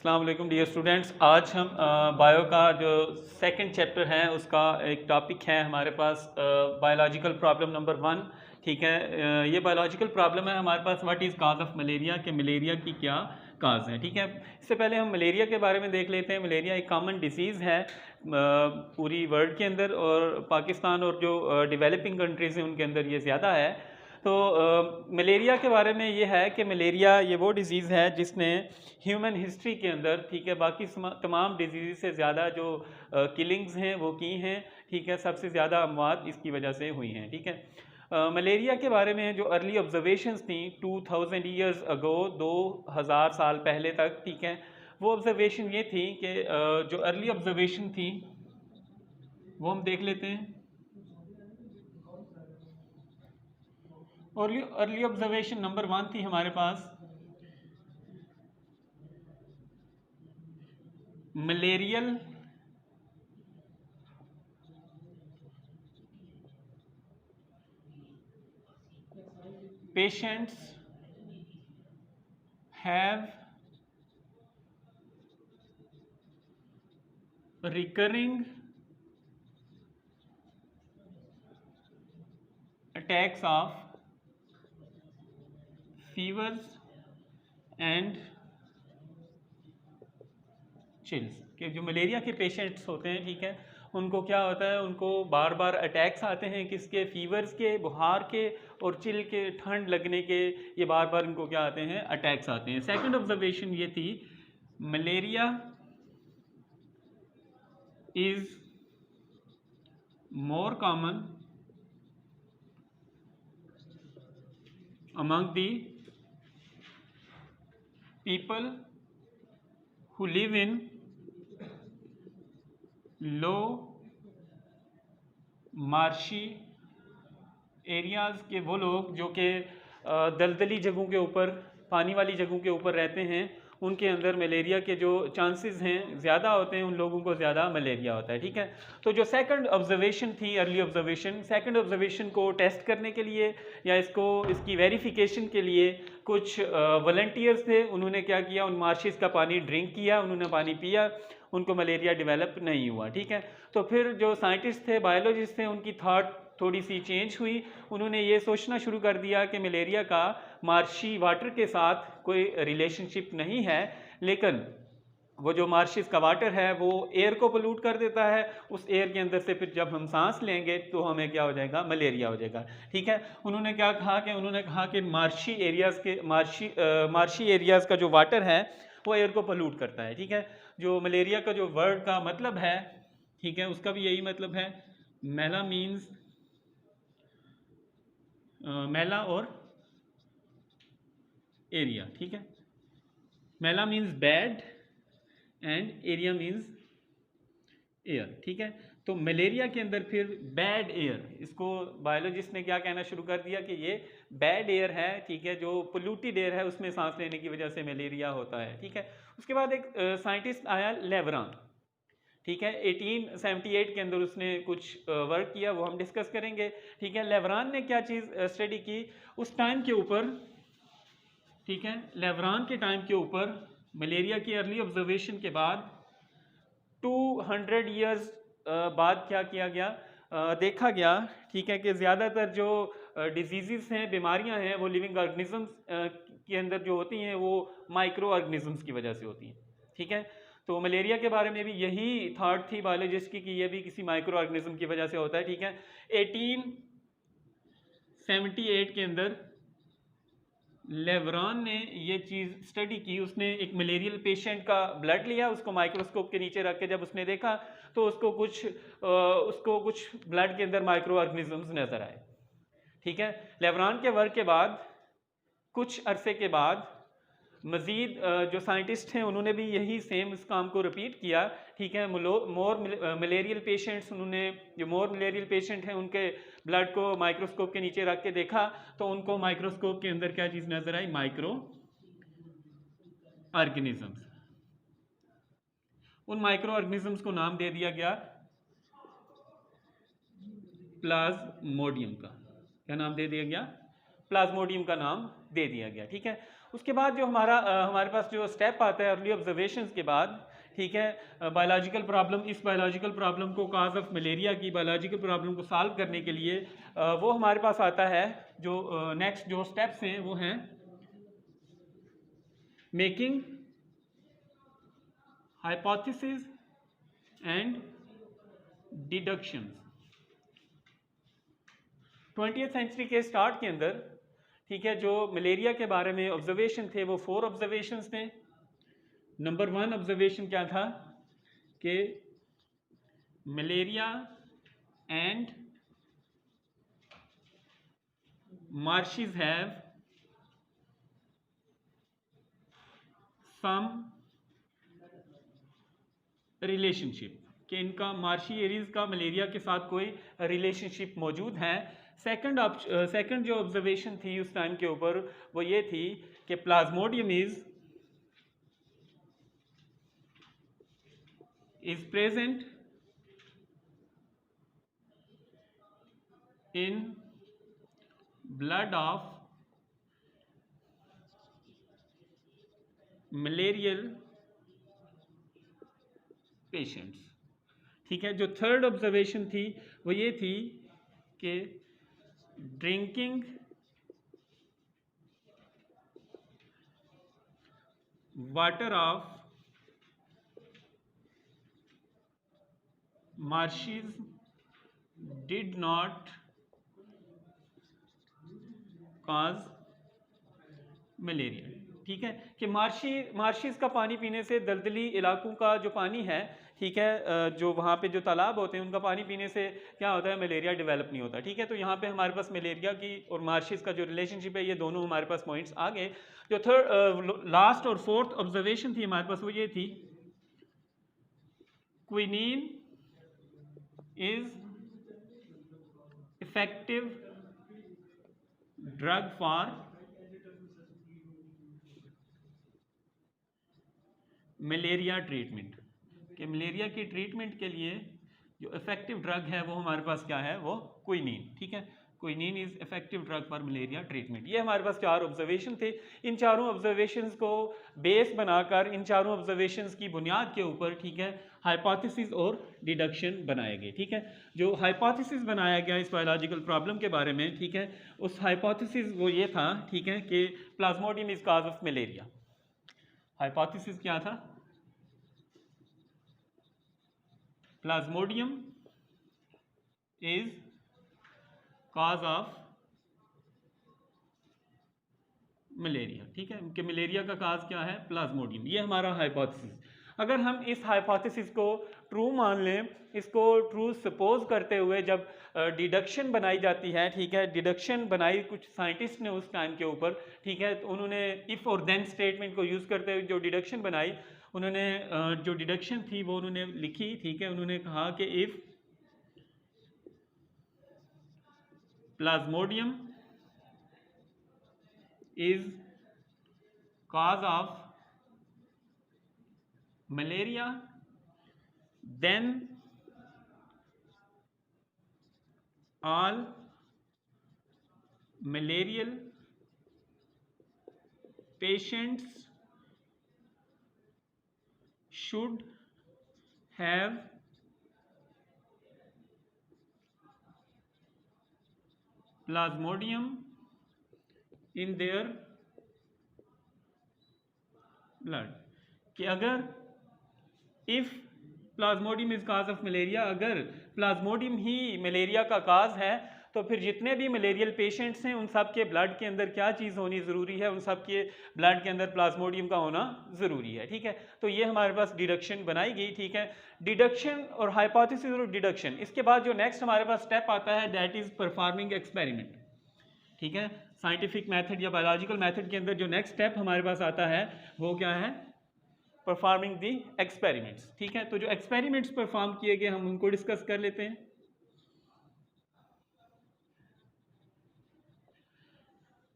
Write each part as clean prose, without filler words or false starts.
अस्सलाम वालेकुम dear students. आज हम बायो का जो सेकंड चैप्टर है उसका एक टॉपिक है हमारे पास बायोलॉजिकल प्रॉब्लम नंबर 1। ठीक है, ये बायोलॉजिकल प्रॉब्लम है हमारे पास, what is cause of malaria, कि मलेरिया की क्या काज है। ठीक है, इससे पहले हम मलेरिया के बारे में देख लेते हैं। मलेरिया एक कॉमन डिसीज़ है पूरी वर्ल्ड के अंदर, और पाकिस्तान और जो डेवलपिंग कंट्रीज़ हैं उनके अंदर ये ज़्यादा है। तो मलेरिया के बारे में ये है कि मलेरिया ये वो डिज़ीज़ है जिसने ह्यूमन हिस्ट्री के अंदर, ठीक है, बाकी तमाम डिजीज़ से ज़्यादा जो किलिंग्स हैं वो की हैं। ठीक है, सबसे ज़्यादा अमवात इसकी वजह से हुई हैं। ठीक है, मलेरिया के बारे में जो अर्ली ऑब्जर्वेशंस थी 2000 ईयर्स अगो, 2000 साल पहले तक, ठीक है, वो ऑब्जर्वेशन ये थी कि जो अर्ली ऑब्जर्वेशन थी वो हम देख लेते हैं। अर्ली ऑब्जर्वेशन नंबर 1 थी हमारे पास, malarial patients have recurring attacks of fevers and chills. कि जो मलेरिया के पेशेंट्स होते हैं, ठीक है, उनको क्या होता है, उनको बार बार अटैक्स आते हैं, किसके, फीवर्स के, बुखार के और चिल के, ठंड लगने के, ये बार बार इनको क्या आते हैं, अटैक्स आते हैं। सेकंड ऑब्जर्वेशन ये थी, malaria is more common among the people who live in low marshy areas, के वो लोग जो कि दलदली जगहों के ऊपर, पानी वाली जगहों के ऊपर रहते हैं, उनके अंदर मलेरिया के जो चांसेस हैं ज़्यादा होते हैं, उन लोगों को ज़्यादा मलेरिया होता है। ठीक है, तो जो सेकंड ऑब्जर्वेशन थी, अर्ली ऑब्जर्वेशन, सेकंड ऑब्जर्वेशन को टेस्ट करने के लिए या इसकी वेरिफिकेशन के लिए कुछ वॉलंटियर्स थे, उन्होंने क्या किया, उन मार्शेस का पानी ड्रिंक किया, उन्होंने पानी पिया, उनको मलेरिया डेवलप नहीं हुआ। ठीक है, तो फिर जो साइंटिस्ट थे, बायोलॉजिस्ट थे, उनकी थाट थोड़ी सी चेंज हुई। उन्होंने ये सोचना शुरू कर दिया कि मलेरिया का मार्शी वाटर के साथ कोई रिलेशनशिप नहीं है, लेकिन वो जो मार्शिस का वाटर है वो एयर को पोल्यूट कर देता है। उस एयर के अंदर से फिर जब हम सांस लेंगे तो हमें क्या हो जाएगा, मलेरिया हो जाएगा। ठीक है, उन्होंने क्या कहा कि मार्शी एरियाज़ का जो वाटर है वो एयर को पोल्यूट करता है। ठीक है, जो मलेरिया का जो वर्ड का मतलब है, ठीक है, उसका भी यही मतलब है। मेला मीन्स मेला और एरिया। ठीक है, मेला means bad and aria means air. ठीक है, तो मलेरिया के अंदर फिर बैड एयर, इसको बायोलॉजिस्ट ने क्या कहना शुरू कर दिया कि ये बैड एयर है। ठीक है, जो पोल्यूटेड एयर है उसमें सांस लेने की वजह से मलेरिया होता है। ठीक है, उसके बाद एक साइंटिस्ट आया, लेवरान। ठीक है, 1878 के अंदर उसने कुछ वर्क किया, वो हम डिस्कस करेंगे। ठीक है, लेवरान ने क्या चीज़ स्टडी की उस टाइम के ऊपर। ठीक है, लेवरान के टाइम के ऊपर मलेरिया की अर्ली ऑब्जर्वेशन के बाद 200 ईयर्स बाद क्या किया गया, देखा गया, ठीक है, कि ज़्यादातर जो डिजीज़ हैं, बीमारियां हैं, वो लिविंग ऑर्गेनिजम्स के अंदर जो होती हैं वो माइक्रो ऑर्गेनिजम्स की वजह से होती हैं। ठीक है, तो मलेरिया के बारे में भी यही थॉट थी बायोलॉजिस्ट की कि ये भी किसी माइक्रो ऑर्गेनिज्म की वजह से होता है। ठीक है, 1878 के अंदर लेवरान ने ये चीज़ स्टडी की। उसने एक मलेरियल पेशेंट का ब्लड लिया, उसको माइक्रोस्कोप के नीचे रख के जब उसने देखा तो उसको कुछ ब्लड के अंदर माइक्रो ऑर्गेनिजम्स नजर आए। ठीक है, लेवरान के वर्क के बाद कुछ अरसे के बाद मज़ीद जो साइंटिस्ट हैं उन्होंने भी यही सेम इस काम को रिपीट किया। ठीक है, मोर मलेरियल पेशेंट्स, उन्होंने जो मोर मलेरियल पेशेंट हैं उनके ब्लड को माइक्रोस्कोप के नीचे रख के देखा तो उनको माइक्रोस्कोप के अंदर क्या चीज़ नजर आई, माइक्रो ऑर्गेनिजम्स। उन माइक्रो ऑर्गेनिजम्स को नाम दे दिया गया प्लाज्मोडियम का। क्या नाम दे दिया गया, प्लाज्मोडियम का नाम दे दिया गया। ठीक है, उसके बाद जो हमारे पास जो स्टेप आता है अर्ली ऑब्जर्वेशंस के बाद, ठीक है, बायोलॉजिकल प्रॉब्लम, इस बायोलॉजिकल प्रॉब्लम को काज ऑफ मलेरिया की बायोलॉजिकल प्रॉब्लम को सॉल्व करने के लिए वो हमारे पास आता है, जो नेक्स्ट जो स्टेप्स हैं वो हैं making hypothesis and deductions. 20th century के स्टार्ट के अंदर, ठीक है, जो मलेरिया के बारे में ऑब्जर्वेशन थे वो 4 ऑब्जर्वेशंस थे। नंबर 1 ऑब्जर्वेशन क्या था कि malaria and marshes have some relationship, कि इनका मार्शी एरियाज का मलेरिया के साथ कोई रिलेशनशिप मौजूद है। सेकंड जो ऑब्जर्वेशन थी उस टाइम के ऊपर वो ये थी कि Plasmodium is present in blood of malarial patients. ठीक है, जो थर्ड ऑब्जर्वेशन थी वो ये थी कि drinking water of marshes did not cause malaria. ठीक है, कि मार्शीज का पानी पीने से दलदली इलाकों का जो पानी है, ठीक है, जो वहाँ पे जो तालाब होते हैं उनका पानी पीने से क्या होता है, मलेरिया डेवलप नहीं होता। ठीक है, तो यहाँ पे हमारे पास मलेरिया की और मार्शीज का जो रिलेशनशिप है ये दोनों हमारे पास पॉइंट्स आ गए। जो थर्ड लास्ट और फोर्थ ऑब्जर्वेशन थी हमारे पास वो ये थी quinine is effective drug for malaria treatment, कि मलेरिया की ट्रीटमेंट के लिए जो इफेक्टिव ड्रग है वो हमारे पास क्या है, वो क्विनीन। ठीक है, quinine is effective drug for malaria treatment. ये हमारे पास 4 ऑब्जर्वेशन थे। इन चारों ऑब्जर्वेशंस को बेस बनाकर, इन चारों ऑब्जर्वेशंस की बुनियाद के ऊपर, ठीक है, हाइपोथेसिस और डिडक्शन बनाए गए। ठीक है, जो हाइपोथेसिस बनाया गया इस बायोलॉजिकल प्रॉब्लम के बारे में, ठीक है, उस हाइपोथेसिस वो ये था, ठीक है, कि Plasmodium is cause of malaria. Hypothesis क्या था, Plasmodium is cause of malaria. ठीक है, कि मलेरिया का काज क्या है, प्लाज्मोडियम। ये हमारा हाइपोथेसिस। अगर हम इस हाइपोथेसिस को ट्रू मान लें, इसको ट्रू सपोज करते हुए जब डिडक्शन बनाई जाती है, ठीक है, डिडक्शन बनाई कुछ साइंटिस्ट ने उस टाइम के ऊपर, ठीक है, तो उन्होंने इफ और देन स्टेटमेंट को यूज करते हुए जो डिडक्शन बनाई, उन्होंने जो डिडक्शन थी वो उन्होंने लिखी। ठीक है, उन्होंने कहा कि if Plasmodium is cause of malaria, then all malarial patients should have plasmodium in their blood। कि अगर if Plasmodium is cause of malaria, अगर प्लाज्मोडियम ही मलेरिया का काज है, तो फिर जितने भी मलेरियल पेशेंट्स हैं उन सब के ब्लड के अंदर क्या चीज़ होनी ज़रूरी है, उन सब के ब्लड के अंदर प्लाज्मोडियम का होना ज़रूरी है। ठीक है, तो ये हमारे पास डिडक्शन बनाई गई। ठीक है, डिडक्शन और हाइपोथेसिस और डिडक्शन। इसके बाद जो नेक्स्ट हमारे पास स्टेप आता है दैट इज़ परफॉर्मिंग एक्सपेरिमेंट। ठीक है, साइंटिफिक मेथड या बायोलॉजिकल मेथड के अंदर जो नेक्स्ट स्टेप हमारे पास आता है वो क्या है, परफॉर्मिंग दी एक्सपेरिमेंट्स। ठीक है, तो जो एक्सपेरिमेंट्स परफॉर्म किए गए हम उनको डिस्कस कर लेते हैं।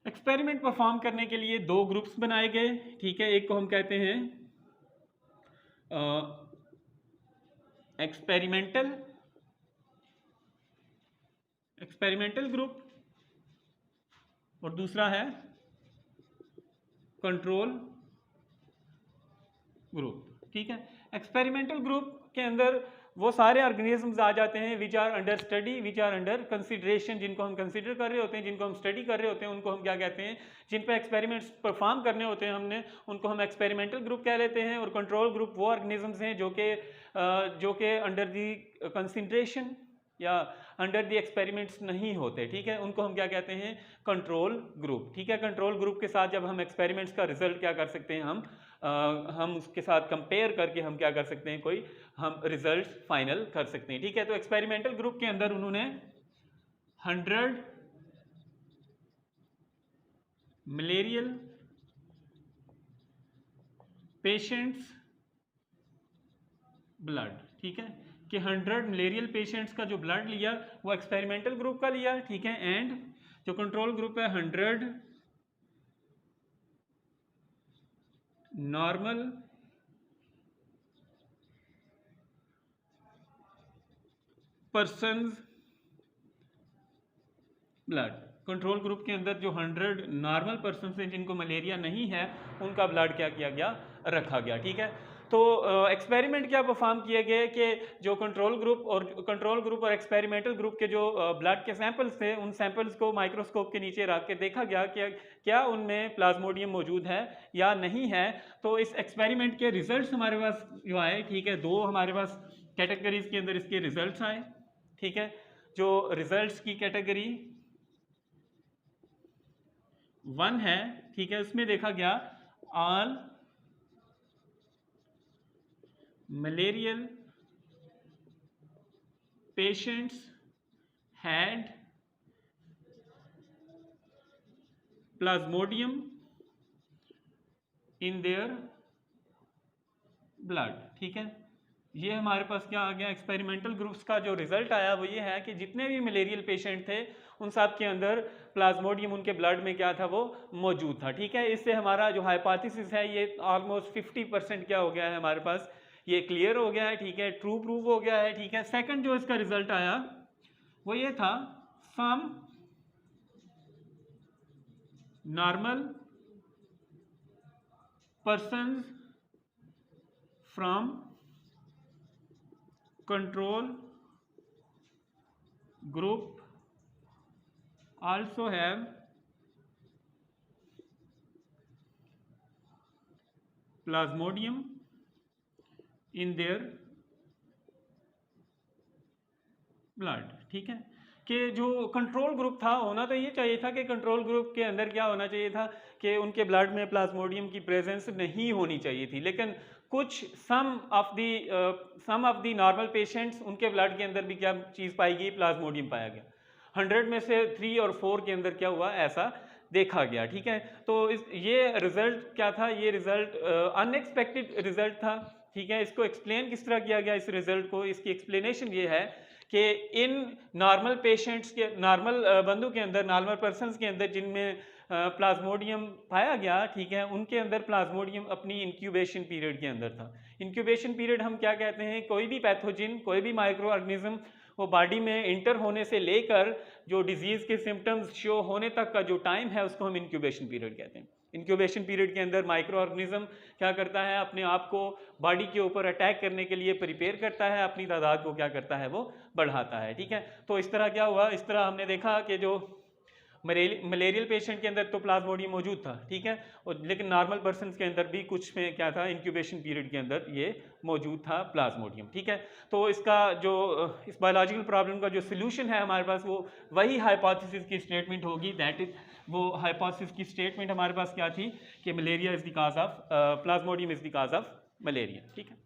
एक्सपेरिमेंट परफॉर्म करने के लिए 2 ग्रुप्स बनाए गए। ठीक है, एक को हम कहते हैं एक्सपेरिमेंटल ग्रुप और दूसरा है कंट्रोल ग्रुप। ठीक है, एक्सपेरिमेंटल ग्रुप के अंदर वो सारे ऑर्गेनिजम्स आ जाते हैं which are under study, which are under consideration, जिनको हम कंसिडर कर रहे होते हैं, जिनको हम स्टडी कर रहे होते हैं, उनको हम क्या कहते हैं, जिन पे एक्सपेरिमेंट्स परफॉर्म करने होते हैं हमने, उनको हम एक्सपेरिमेंटल ग्रुप कह लेते हैं। और कंट्रोल ग्रुप वो ऑर्गेनिजम्स हैं जो कि अंडर दी कंसिडरेशन या अंडर दी एक्सपेरिमेंट्स नहीं होते। ठीक है, उनको हम क्या कहते हैं, कंट्रोल ग्रुप। ठीक है, कंट्रोल ग्रुप के साथ जब हम एक्सपेरिमेंट्स का रिजल्ट क्या कर सकते हैं, हम उसके साथ कंपेयर करके हम क्या कर सकते हैं, कोई हम रिजल्ट फाइनल कर सकते हैं। ठीक है, तो एक्सपेरिमेंटल ग्रुप के अंदर उन्होंने 100 मलेरियल पेशेंट्स ब्लड, ठीक है, कि 100 मलेरियल पेशेंट्स का जो ब्लड लिया वो एक्सपेरिमेंटल ग्रुप का लिया। ठीक है, एंड जो कंट्रोल ग्रुप है 100 normal persons blood. Control group के अंदर जो 100 नॉर्मल पर्सन हैं जिनको मलेरिया नहीं है, उनका ब्लड क्या किया गया, रखा गया। ठीक है, तो एक्सपेरिमेंट क्या परफॉर्म किए गए कि जो कंट्रोल ग्रुप और एक्सपेरिमेंटल ग्रुप के जो ब्लड के सैंपल्स थे, उन सैंपल्स को माइक्रोस्कोप के नीचे रख के देखा गया कि क्या उनमें प्लाज्मोडियम मौजूद है या नहीं है। तो इस एक्सपेरिमेंट के रिजल्ट्स हमारे पास जो आए, ठीक है, दो हमारे पास कैटेगरीज के अंदर इसके रिजल्ट्स आए। ठीक है, जो रिजल्ट्स की कैटेगरी 1 है, ठीक है, उसमें देखा गया all malarial patients had Plasmodium in their blood. ठीक है, ये हमारे पास क्या आ गया, एक्सपेरिमेंटल ग्रुप्स का जो रिजल्ट आया वो ये है कि जितने भी मलेरियल पेशेंट थे उन सब के अंदर प्लाज्मोडियम उनके ब्लड में क्या था, वो मौजूद था। ठीक है, इससे हमारा जो हाइपोथेसिस है ये ऑलमोस्ट 50% क्या हो गया है, हमारे पास ये क्लियर हो गया है। ठीक है, ट्रू प्रूव हो गया है। ठीक है, सेकंड जो इसका रिजल्ट आया वो ये था, some normal persons from control group also have plasmodium in their blood। ठीक है, कि जो कंट्रोल ग्रुप था, होना तो ये चाहिए था कि कंट्रोल ग्रुप के अंदर क्या होना चाहिए था कि उनके ब्लड में प्लाज्मोडियम की प्रेजेंस नहीं होनी चाहिए थी, लेकिन कुछ सम ऑफ दी नॉर्मल पेशेंट्स, उनके ब्लड के अंदर भी क्या चीज़ पाई गई, प्लाज्मोडियम पाया गया। 100 में से 3 और 4 के अंदर क्या हुआ, ऐसा देखा गया। ठीक है, तो ये रिजल्ट क्या था, ये रिजल्ट अनएक्सपेक्टेड रिजल्ट था। ठीक है, इसको एक्सप्लेन किस तरह किया गया, इस रिजल्ट को, इसकी एक्सप्लेनेशन ये है कि इन नॉर्मल पेशेंट्स के, नॉर्मल बंदों के अंदर, नॉर्मल पर्सनस के अंदर जिनमें प्लाज्मोडियम पाया गया, ठीक है, उनके अंदर प्लाज्मोडियम अपनी इंक्यूबेशन पीरियड के अंदर था। इंक्यूबेशन पीरियड हम क्या कहते हैं, कोई भी पैथोजिन, कोई भी माइक्रो ऑर्गेनिज्म वो बॉडी में इंटर होने से लेकर जो डिजीज़ के सिम्टम्स शो होने तक का जो टाइम है उसको हम इंक्यूबेशन पीरियड कहते हैं। इंक्यूबेशन पीरियड के अंदर माइक्रो ऑर्गेनिज्म क्या करता है, अपने आप को बॉडी के ऊपर अटैक करने के लिए प्रिपेयर करता है, अपनी तादाद को क्या करता है, वो बढ़ाता है। ठीक है, तो इस तरह क्या हुआ, इस तरह हमने देखा कि जो मलेरियल पेशेंट के अंदर तो प्लाज्मोडियम मौजूद था। ठीक है, और लेकिन नॉर्मल पर्सन के अंदर भी कुछ में क्या था, इंक्यूबेशन पीरियड के अंदर ये मौजूद था प्लाज्मोडियम। ठीक है, तो इसका जो इस बायोलॉजिकल प्रॉब्लम का जो सोल्यूशन है हमारे पास, वो वही हाइपोथेसिस की स्टेटमेंट होगी। दैट इज, वो हाइपोथेसिस की स्टेटमेंट हमारे पास क्या थी कि malaria is the cause of, Plasmodium is the cause of malaria. ठीक है।